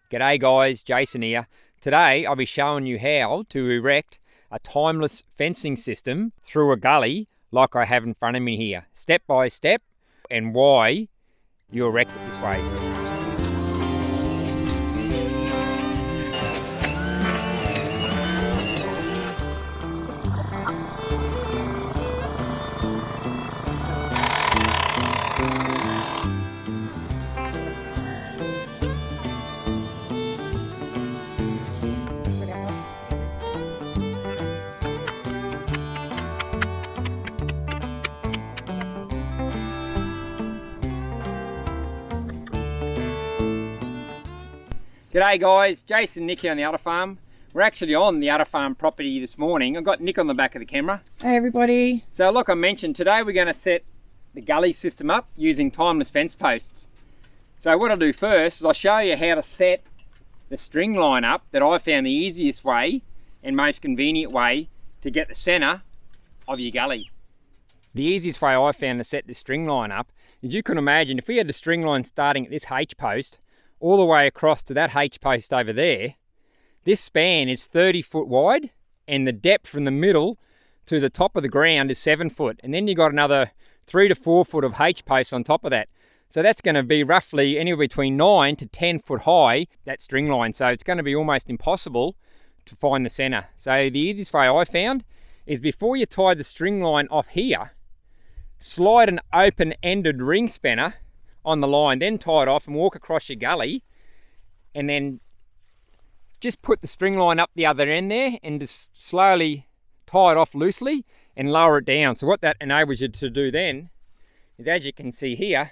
G'day guys, Jason here. Today I'll be showing you how to erect a timeless fencing system through a gully like I have in front of me here, step by step, and why you erect it this way. G'day guys, Jason, Nick here on the Udderfarm. We're actually on the Udderfarm property this morning. I've got Nick on the back of the camera. Hey everybody. So like I mentioned, today we're going to set the gully system up using timeless fence posts. So what I'll do first is I'll show you how to set the string line up that I found the easiest way and most convenient way to get the centre of your gully. The easiest way I found to set the string line up is, you can imagine if we had the string line starting at this H post all the way across to that H post over there. This span is 30 foot wide and the depth from the middle to the top of the ground is 7 foot, and then you've got another 3 to 4 foot of H posts on top of that. So that's going to be roughly anywhere between 9 to 10 foot high, that string line. So it's going to be almost impossible to find the center. So the easiest way I found is, before you tie the string line off here, slide an open-ended ring spanner on the line, then tie it off and walk across your gully, and then just put the string line up the other end there and just slowly tie it off loosely and lower it down. So what that enables you to do then is, as you can see here,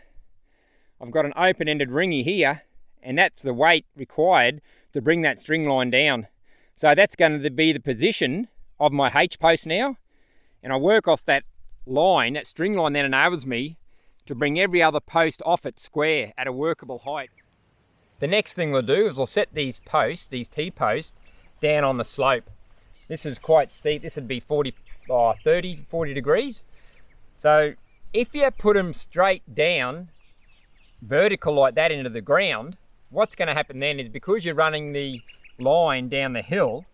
I've got an open-ended ringy here, and that's the weight required to bring that string line down. So that's going to be the position of my H post now, and I work off that line. That string line then enables me to bring every other post off it square at a workable height. The next thing we'll do is we'll set these posts, these T-posts, down on the slope. This is quite steep. This would be 40 degrees. So if you put them straight down, vertical like that into the ground, what's going to happen then is, because you're running the line down the hill,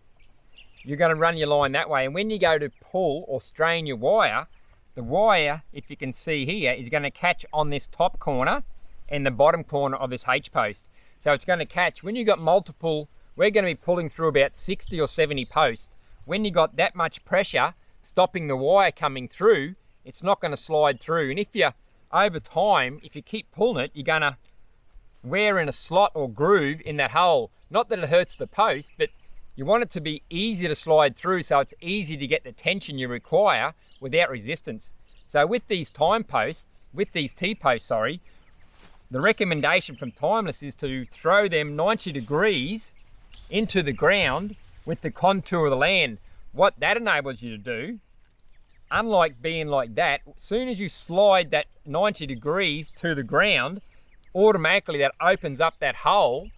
you're going to run your line that way, and when you go to pull or strain your wire, the wire, if you can see here, is going to catch on this top corner and the bottom corner of this H post. So it's going to catch. When you've got multiple, we're going to be pulling through about 60 or 70 posts. When you got that much pressure stopping the wire coming through, it's not going to slide through. And if you, over time, if you keep pulling it, you're going to wear in a slot or groove in that hole. Not that it hurts the post, but you want it to be easy to slide through, so it's easy to get the tension you require without resistance. So with these T-posts, the recommendation from Timeless is to throw them 90 degrees into the ground with the contour of the land. What that enables you to do, unlike being like that, as soon as you slide that 90 degrees to the ground, automatically that opens up that hole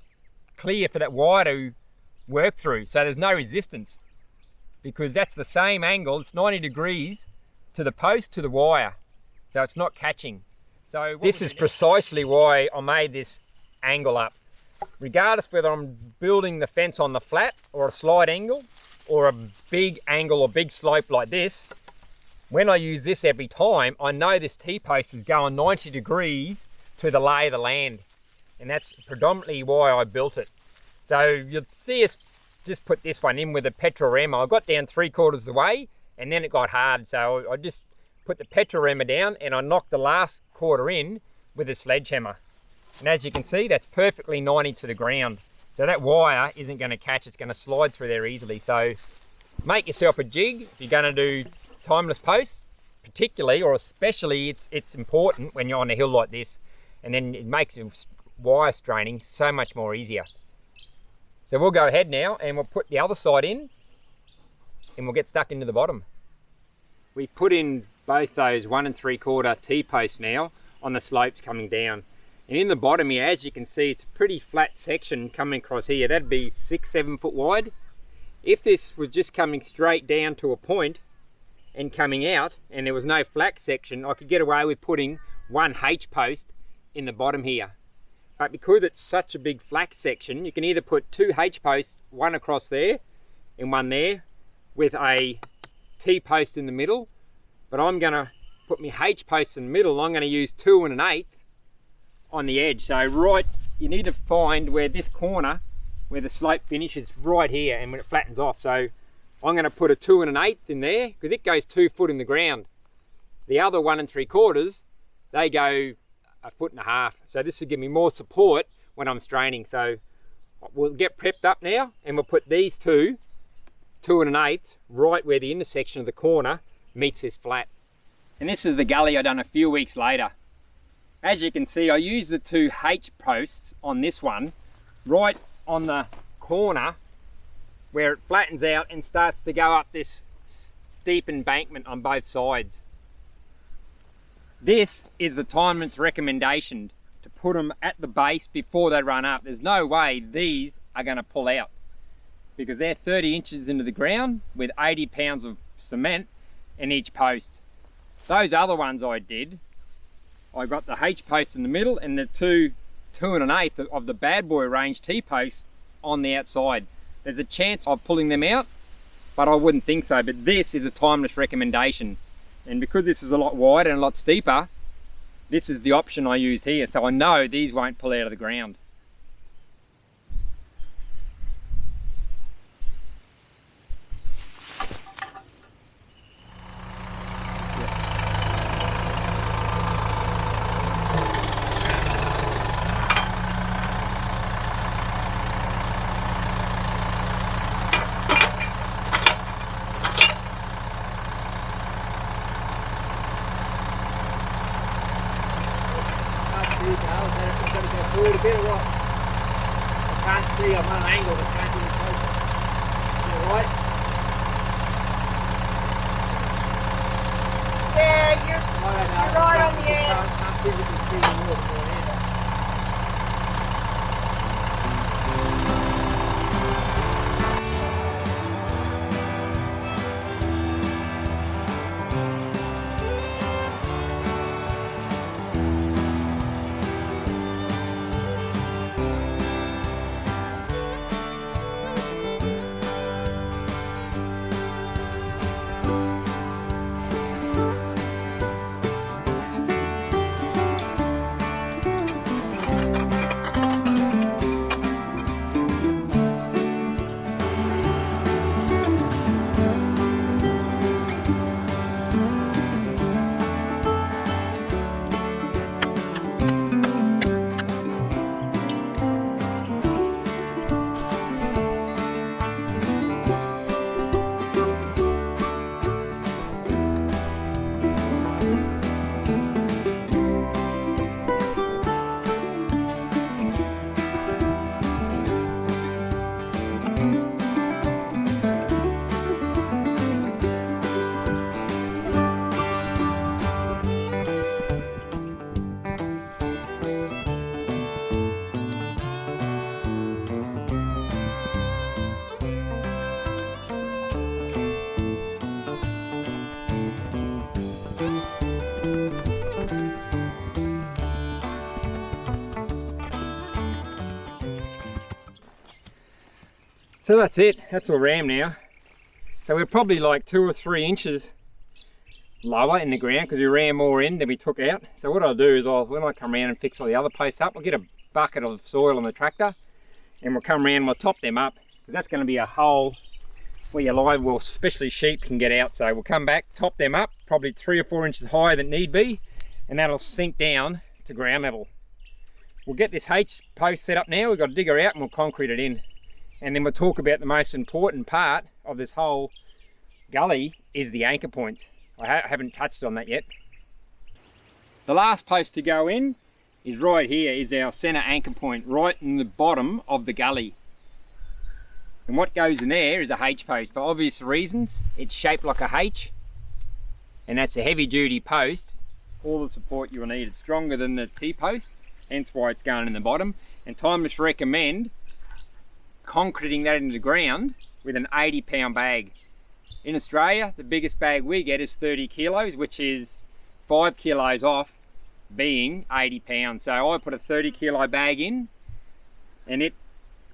clear for that wire to work through. So there's no resistance, because that's the same angle. It's 90 degrees to the post to the wire, so it's not catching. So this is precisely why I made this angle up. Regardless whether I'm building the fence on the flat or a slight angle or a big angle or big slope like this, when I use this every time, I know this T-post is going 90 degrees to the lay of the land, and that's predominantly why I built it. So you'll see us just put this one in with a petrol rammer. I got down 3/4 of the way and then it got hard. So I just put the petrol rammer down and I knocked the last quarter in with a sledgehammer. And as you can see, that's perfectly 90 to the ground. So that wire isn't going to catch, it's going to slide through there easily. So make yourself a jig if you're going to do timeless posts, particularly or especially. It's important when you're on a hill like this, and then it makes wire straining so much more easier. So we'll go ahead now and we'll put the other side in and we'll get stuck into the bottom. We put in both those 1 3/4 T-posts now on the slopes coming down. And in the bottom here, as you can see, it's a pretty flat section coming across here. That'd be 6-7 foot wide. If this was just coming straight down to a point and coming out and there was no flat section, I could get away with putting one H post in the bottom here. but because it's such a big flax section, you can either put 2 H-posts, one across there and one there, with a T-post in the middle. But I'm going to put my H-post in the middle, and I'm going to use 2 1/8 on the edge. So right, you need to find where this corner, where the slope finishes, right here, and when it flattens off. So I'm going to put a 2 1/8 in there, because it goes 2 foot in the ground. The other 1 3/4, they go 1.5 foot. So this will give me more support when I'm straining. So we'll get prepped up now, and we'll put these 2 1/8 right where the intersection of the corner meets this flat. And this is the gully I done a few weeks later. As you can see, I used the 2 H posts on this one right on the corner where it flattens out and starts to go up this steep embankment on both sides. This is the timeman's recommendation, to put them at the base before they run up. There's no way these are going to pull out, because they're 30 inches into the ground with 80 pounds of cement in each post. Those other ones I did, I got the H post in the middle and the 2 1/8 of the bad boy range T posts on the outside. There's a chance of pulling them out, but I wouldn't think so. But this is a timeless recommendation, and because this is a lot wider and a lot steeper, this is the option I used here, so I know these won't pull out of the ground. A bit of what I can't see, I'm on an angle that can't get closer. You right? Yeah, you're right on the edge. I can't physically see the water going in. So that's it, that's all ram now. So we're probably like 2 or 3 inches lower in the ground because we ran more in than we took out. So what I'll do is when I come around and fix all the other posts up, I'll get a bucket of soil on the tractor and we'll come around and we'll top them up, because that's going to be a hole where your live well, especially sheep, can get out. So we'll come back, top them up, probably 3 or 4 inches higher than need be, and that'll sink down to ground level. We'll get this H post set up now. We've got to dig her out and we'll concrete it in. And then we'll talk about the most important part of this whole gully is the anchor points. I haven't touched on that yet. The last post to go in is right here, is our center anchor point, right in the bottom of the gully. And what goes in there is a H post. For obvious reasons, it's shaped like a H, and that's a heavy duty post. All the support you'll need. It's stronger than the T post, hence why it's going in the bottom. And timers recommend concreting that into the ground with an 80-pound bag. In Australia, the biggest bag we get is 30 kilos, which is 5 kilos off being 80 pounds. So I put a 30 kilo bag in and it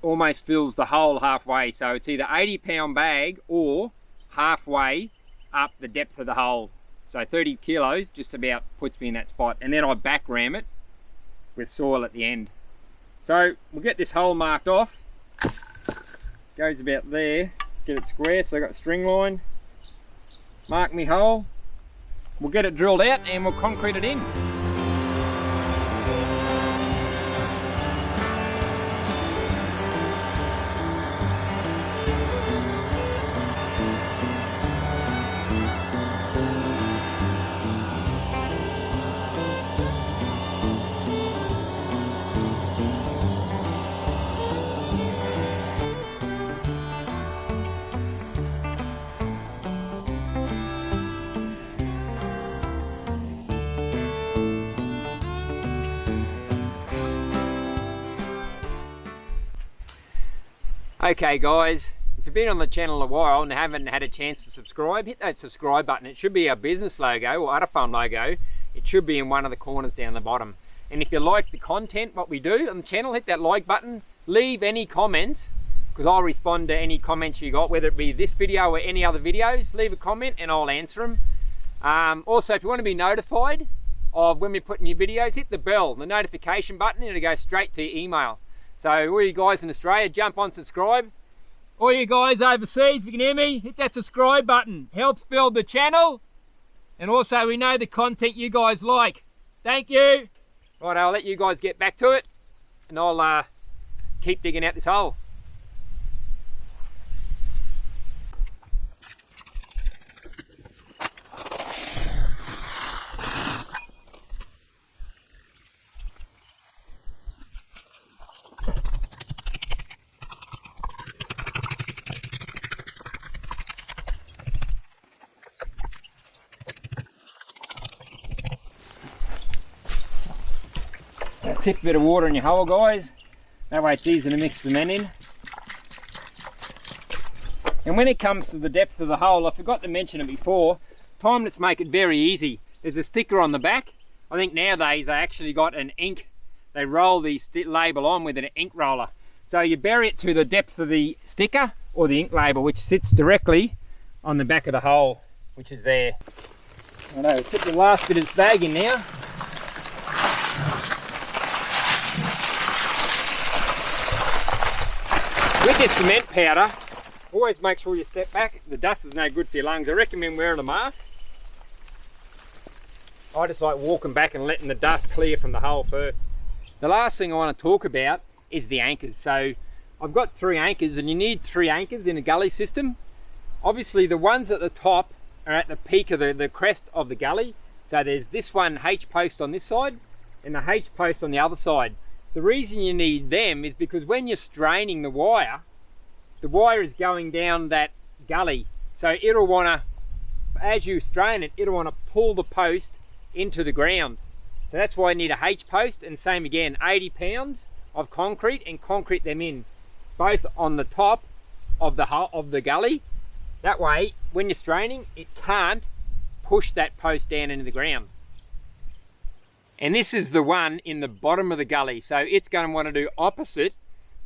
almost fills the hole halfway. So it's either 80 pound bag or halfway up the depth of the hole. So 30 kilos just about puts me in that spot. And then I back ram it with soil at the end. So we'll get this hole marked off. Goes about there. Get it square, so I got the string line. Mark me hole. We'll get it drilled out and we'll concrete it in. Okay guys, if you've been on the channel a while and haven't had a chance to subscribe, hit that subscribe button. It should be our business logo or Udderfarm logo. It should be in one of the corners down the bottom. And if you like the content, what we do on the channel, hit that like button. Leave any comments, because I'll respond to any comments you got, whether it be this video or any other videos. Leave a comment and I'll answer them. Also, if you want to be notified of when we put new videos, hit the bell, the notification button, and it'll go straight to your email. So all you guys in Australia, jump on subscribe. All you guys overseas, if you can hear me, hit that subscribe button. Helps build the channel. And also we know the content you guys like. Thank you. Right, I'll let you guys get back to it. And I'll keep digging out this hole. Tip a bit of water in your hole, guys. That way it's easy to mix the cement in. And when it comes to the depth of the hole, I forgot to mention it before, Timeless make it very easy. There's a sticker on the back. I think nowadays they actually got an ink. They roll the label on with an ink roller. So you bury it to the depth of the sticker or the ink label, which sits directly on the back of the hole, which is there. I know, put the last bit of this bag in now. With this cement powder, always make sure you step back. The dust is no good for your lungs. I recommend wearing a mask. I just like walking back and letting the dust clear from the hole first. The last thing I want to talk about is the anchors. So I've got 3 anchors, and you need 3 anchors in a gully system. Obviously the ones at the top are at the peak of the crest of the gully. So there's this one H post on this side and the H post on the other side. The reason you need them is because when you're straining the wire is going down that gully. So it'll want to, as you strain it, it'll want to pull the post into the ground. So that's why you need a H post, and same again, 80 pounds of concrete, and concrete them in, both on the top of the gully. That way, when you're straining, it can't push that post down into the ground. And this is the one in the bottom of the gully. So it's going to want to do opposite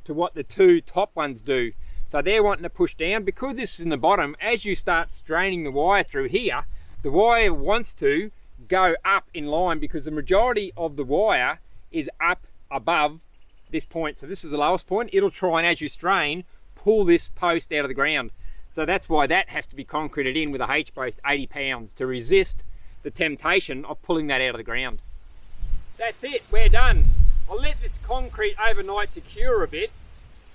to what the 2 top ones do. So they're wanting to push down. Because this is in the bottom, as you start straining the wire through here, the wire wants to go up in line, because the majority of the wire is up above this point. So this is the lowest point. It'll try and, as you strain, pull this post out of the ground. So that's why that has to be concreted in with a H post, 80 pounds, to resist the temptation of pulling that out of the ground. That's it, we're done. I'll let this concrete overnight to cure a bit,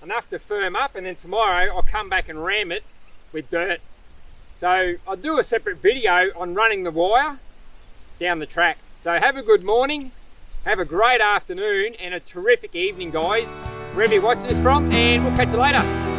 enough to firm up, and then tomorrow I'll come back and ram it with dirt. So I'll do a separate video on running the wire down the track. So have a good morning, have a great afternoon, and a terrific evening, guys, wherever you're watching this from, and we'll catch you later.